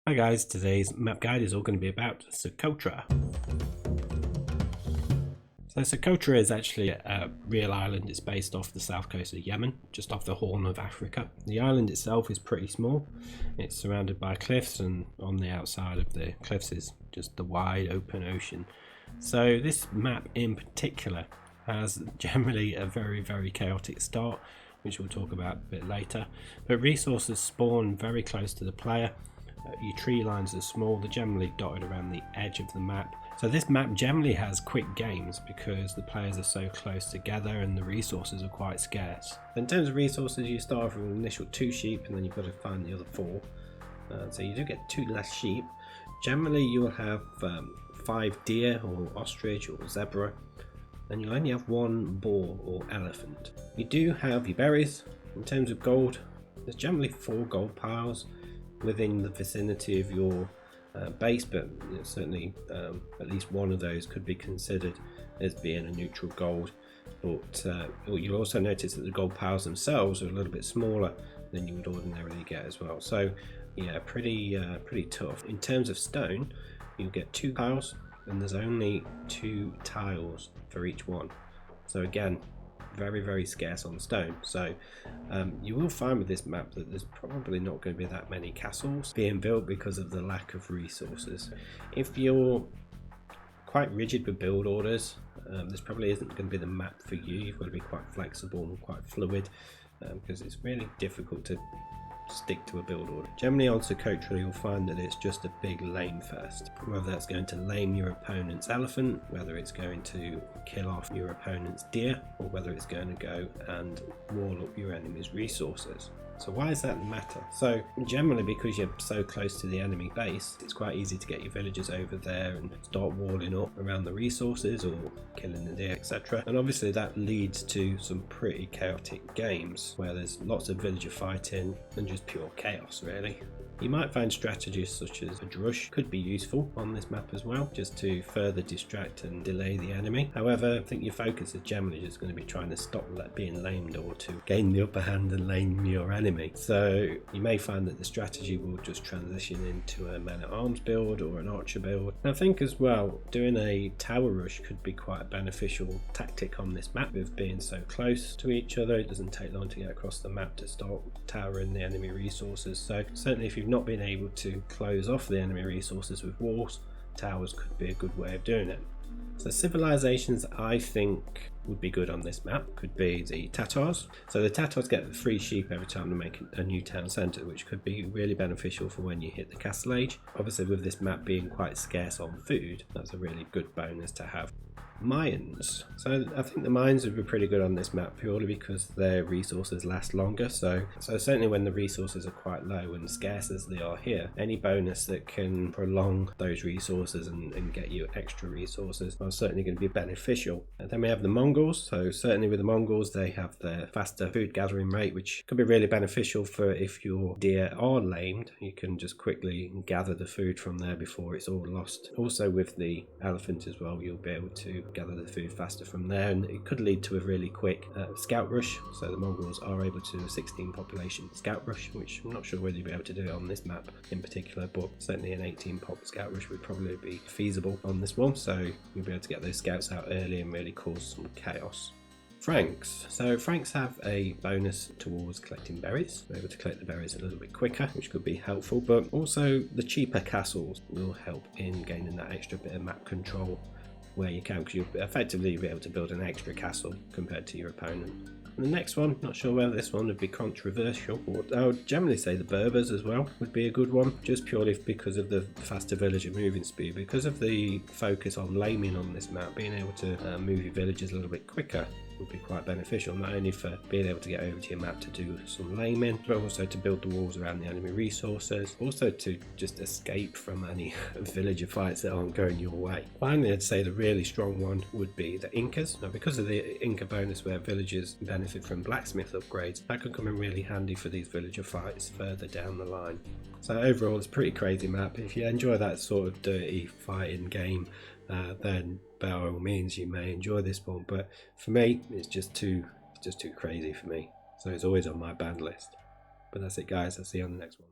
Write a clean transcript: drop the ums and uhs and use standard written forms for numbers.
Hi guys, today's map guide is all going to be about Socotra. So Socotra is actually a real island. It's based off the south coast of Yemen, just off the Horn of Africa. The island itself is pretty small. It's surrounded by cliffs, and on the outside of the cliffs is just the wide open ocean. So this map in particular has generally a very chaotic start, which we'll talk about a bit later. But resources spawn very close to the player. Your tree lines are small, they're generally dotted around the edge of the map. So this map generally has quick games because the players are so close together and the resources are quite scarce. In terms of resources, you start off with an initial 2 sheep and then you've got to find the other 4. So you do get 2 less sheep. Generally you will have 5 deer or ostrich or zebra, and you'll only have 1 boar or elephant. You do have your berries. In terms of gold, there's generally 4 gold piles within the vicinity of your base, but certainly at least one of those could be considered as being a neutral gold. But you'll also notice that the gold piles themselves are a little bit smaller than you would ordinarily get as well. So yeah, pretty tough. In terms of stone, you get 2 piles and there's only 2 tiles for each one. So again, very scarce on stone. So you will find with this map that there's probably not going to be that many castles being built because of the lack of resources. If you're quite rigid with build orders, this probably isn't going to be the map for you. You've got to be quite flexible and quite fluid because it's really difficult to stick to a build order. Generally on Socotra you'll find that it's just a big lame fest, whether that's going to lame your opponent's elephant, whether it's going to kill off your opponent's deer, or whether it's going to go and wall up your enemy's resources. So why does that matter? So generally because you're so close to the enemy base, it's quite easy to get your villagers over there and start walling up around the resources or killing the deer, etc. And obviously that leads to some pretty chaotic games where there's lots of villager fighting and just pure chaos really. You might find strategies such as a drush could be useful on this map as well, just to further distract and delay the enemy. However, I think your focus is generally just going to be trying to stop being lamed or to gain the upper hand and lame your enemy. So you may find that the strategy will just transition into a man-at-arms build or an archer build. And I think as well, doing a tower rush could be quite a beneficial tactic on this map with being so close to each other. It doesn't take long to get across the map to start towering the enemy resources. So certainly if you've not been able to close off the enemy resources with walls, towers could be a good way of doing it. So civilizations I think would be good on this map could be the tatars. So the tatars get 3 sheep every time they make a new town centre, which could be really beneficial for when you hit the castle age. Obviously with this map being quite scarce on food, that's a really good bonus to have. Mayans. So I think the Mayans would be pretty good on this map purely because their resources last longer. So certainly when the resources are quite low and scarce as they are here, any bonus that can prolong those resources and get you extra resources are certainly going to be beneficial. And then we have the Mongols. So certainly with the Mongols they have their faster food gathering rate, which could be really beneficial for if your deer are lamed. You can just quickly gather the food from there before it's all lost. Also with the elephant as well, you'll be able to gather the food faster from there, and it could lead to a really quick scout rush. So the Mongols are able to 16 population scout rush, which I'm not sure whether you'll be able to do it on this map in particular, but certainly an 18 pop scout rush would probably be feasible on this one. So you'll be able to get those scouts out early and really cause some chaos. Franks. So Franks have a bonus towards collecting berries. They're able to collect the berries a little bit quicker, which could be helpful, but also the cheaper castles will help in gaining that extra bit of map control where you can, because you'll effectively be able to build an extra castle compared to your opponent. And the next one, not sure whether this one would be controversial, but I would generally say the berbers as well would be a good one, just purely because of the faster villager moving speed. Because of the focus on laming on this map, being able to move your villagers a little bit quicker would be quite beneficial, not only for being able to get over to your map to do some laming, but also to build the walls around the enemy resources, also to just escape from any villager fights that aren't going your way. Finally, I'd say the really strong one would be the incas. Now because of the inca bonus where villagers benefit from blacksmith upgrades, that could come in really handy for these villager fights further down the line. So overall it's a pretty crazy map. If you enjoy that sort of dirty fighting game, then by all means you may enjoy this one, but for me it's just too crazy for me, so it's always on my banned list. But that's it guys, I'll see you on the next one.